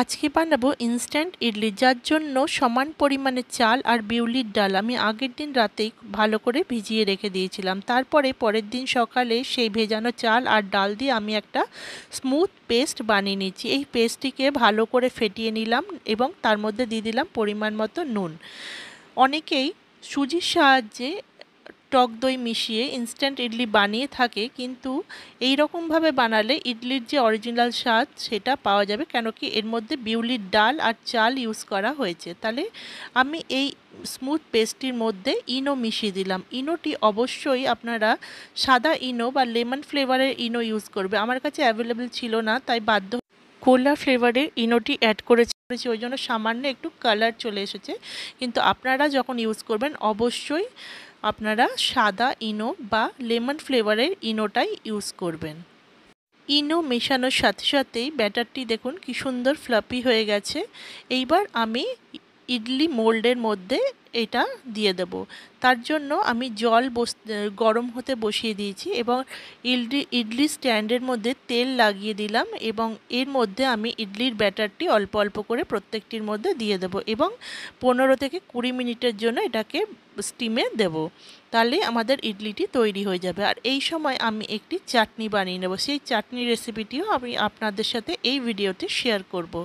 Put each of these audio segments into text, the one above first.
আজকে বানাবো ইনস্ট্যান্ট ইডলি, যার জন্য সমান পরিমাণে চাল আর বিউলির ডাল আমি আগের দিন রাতেই ভালো করে ভিজিয়ে রেখে দিয়েছিলাম। তারপরে পরের দিন সকালে সেই ভেজানো চাল আর ডাল দিয়ে আমি একটা স্মুথ পেস্ট বানিয়ে নিচ্ছি। এই পেস্টটিকে ভালো করে ফেটিয়ে নিলাম এবং তার মধ্যে দিয়ে দিলাম পরিমাণ মতো নুন। অনেকেই সুজির সাহায্যে টক দই মিশিয়ে ইনস্ট্যান্ট ইডলি বানিয়ে থাকে, কিন্তু এই রকমভাবে বানালে ইডলির যে অরিজিনাল স্বাদ সেটা পাওয়া যাবে, কেন কি এর মধ্যে বিউলির ডাল আর চাল ইউজ করা হয়েছে। তাহলে আমি এই স্মুথ পেস্টটির মধ্যে ইনো মিশিয়ে দিলাম। ইনোটি অবশ্যই আপনারা সাদা ইনো বা লেমন ফ্লেভারের ইনো ইউজ করবে। আমার কাছে অ্যাভেলেবেল ছিল না, তাই বাধ্য কোলা ফ্লেভারের ইনোটি অ্যাড করেছি, ওই জন্য সামান্য একটু কালার চলে এসেছে। কিন্তু আপনারা যখন ইউজ করবেন অবশ্যই আপনারা সাদা ইনো বা লেমন ফ্লেভারের ইনোটাই ইউজ করবেন। ইনো মেশানোর সাথে সাথেই ব্যাটারটি দেখুন কি সুন্দর ফ্লাপি হয়ে গেছে। এইবার আমি ইডলি মোল্ডের মধ্যে এটা দিয়ে দেব। তার জন্য আমি জল গরম হতে বসিয়ে দিয়েছি এবং ইডলি স্ট্যান্ডের মধ্যে তেল লাগিয়ে দিলাম এবং এর মধ্যে আমি ইডলির ব্যাটারটি অল্প অল্প করে প্রত্যেকটির মধ্যে দিয়ে দেব এবং 15 থেকে 20 মিনিটের জন্য এটাকে স্টিমে দেব। তাহলে আমাদের ইডলিটি তৈরি হয়ে যাবে। আর এই সময় আমি একটি চাটনি বানিয়ে নেব। সেই চাটনির রেসিপিটিও আমি আপনাদের সাথে এই ভিডিওতে শেয়ার করব।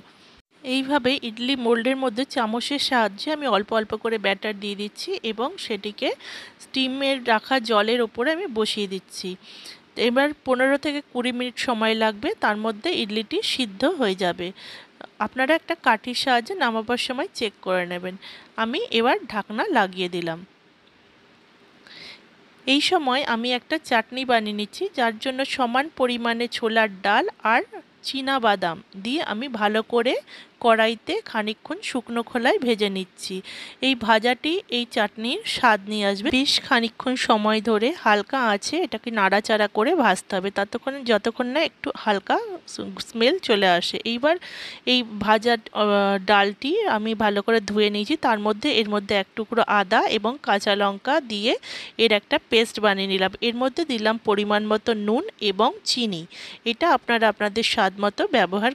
এইভাবে ইডলি মোল্ডের মধ্যে চামচের সাহায্যে আমি অল্প অল্প করে ব্যাটার দিয়ে দিচ্ছি এবং সেটিকে স্টিমের রাখা জলের ওপরে আমি বসিয়ে দিচ্ছি। এবার 15 থেকে 20 মিনিট সময় লাগবে, তার মধ্যে ইডলিটি সিদ্ধ হয়ে যাবে। আপনারা একটা কাঠির সাহায্যে নামাবার সময় চেক করে নেবেন। আমি এবার ঢাকনা লাগিয়ে দিলাম। এই সময় আমি একটা চাটনি বানিয়ে নিচ্ছি, যার জন্য সমান পরিমাণে ছোলার ডাল আর চীনা বাদাম দিয়ে আমি ভালো করে কড়াইতে খানিকক্ষণ শুকনো খোলায় ভেজে নিচ্ছি। এই ভাজাটি এই চাটনির স্বাদ নিয়ে আসবে। বেশ খানিকক্ষণ সময় ধরে হালকা আঁচে এটাকে নাড়াচাড়া করে ভাজতে হবে, যতক্ষণ না একটু হালকা স্মেল চলে আসে। এইবার এই ভাজা ডালটি আমি ভালো করে ধুয়ে নিয়েছি, এর মধ্যে এক টুকরো আদা এবং কাঁচা লঙ্কা দিয়ে এর একটা পেস্ট বানিয়ে নিলাম। এর মধ্যে দিলাম পরিমাণ মতো নুন এবং চিনি। এটা আপনারা আপনাদের স্বাদ মতো ব্যবহার।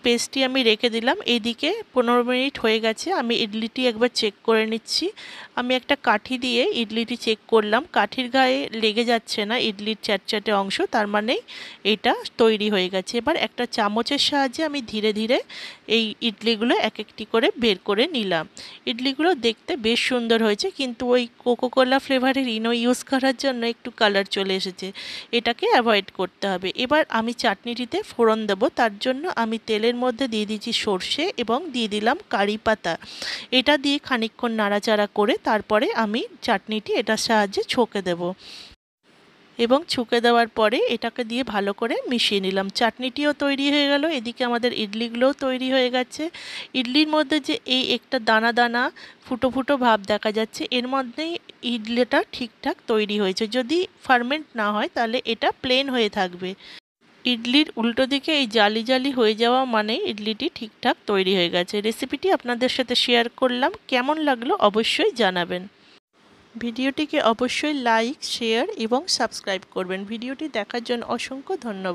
পেস্টটি আমি রেখে দিলাম। এদিকে 15 মিনিট হয়ে গেছে। আমি ইডলিটি একবার চেক করে নিচ্ছি। আমি একটা কাঠি দিয়ে ইডলিটি চেক করলাম, কাঠির গায়ে লেগে যাচ্ছে না ইডলির চ্যাটচ্যাটে অংশ, তার মানে এটা তৈরি হয়ে গেছে। এবার একটা চামচের সাহায্যে আমি ধীরে ধীরে এই ইডলিগুলো এক একটি করে বের করে নিলাম। ইডলিগুলো দেখতে বেশ সুন্দর হয়েছে, কিন্তু ওই কোকোকোলা ফ্লেভারের ইনো ইউজ করার জন্য একটু কালার চলে এসেছে, এটাকে অ্যাভয়েড করতে হবে। এবার আমি চাটনিটিতে ফোড়ন দেবো, তার জন্য আমি তেলের মধ্যে দিয়ে দিচ্ছি সর্ষে এবং দিয়ে দিলাম কারি পাতা। এটা দিয়ে খানিকক্ষণ নাড়াচাড়া করে তারপরে আমি চাটনিটি এটার সাহায্যে ছকে দেব এবং ছুঁকে দেওয়ার পরে এটাকে দিয়ে ভালো করে মিশিয়ে নিলাম। চাটনিটিও তৈরি হয়ে গেল। এদিকে আমাদের ইডলিগুলোও তৈরি হয়ে গেছে। ইডলির মধ্যে যে এই একটা দানা দানা ফুটো ফুটো ভাব দেখা যাচ্ছে, এর মধ্যেই ইডলিটা ঠিকঠাক তৈরি হয়েছে। যদি ফার্মেন্ট না হয় তাহলে এটা প্লেন হয়ে থাকবে। ইডলির উল্টো দিকে এই জালি জালি হয়ে যাওয়া মানে ইডলিটি ঠিকঠাক তৈরি হয়ে গেছে। রেসিপিটি আপনাদের সাথে শেয়ার করলাম, কেমন লাগলো অবশ্যই জানাবেন। ভিডিওটিকে অবশ্যই লাইক, শেয়ার এবং সাবস্ক্রাইব করবেন। ভিডিওটি দেখার জন্য অসংখ্য ধন্যবাদ।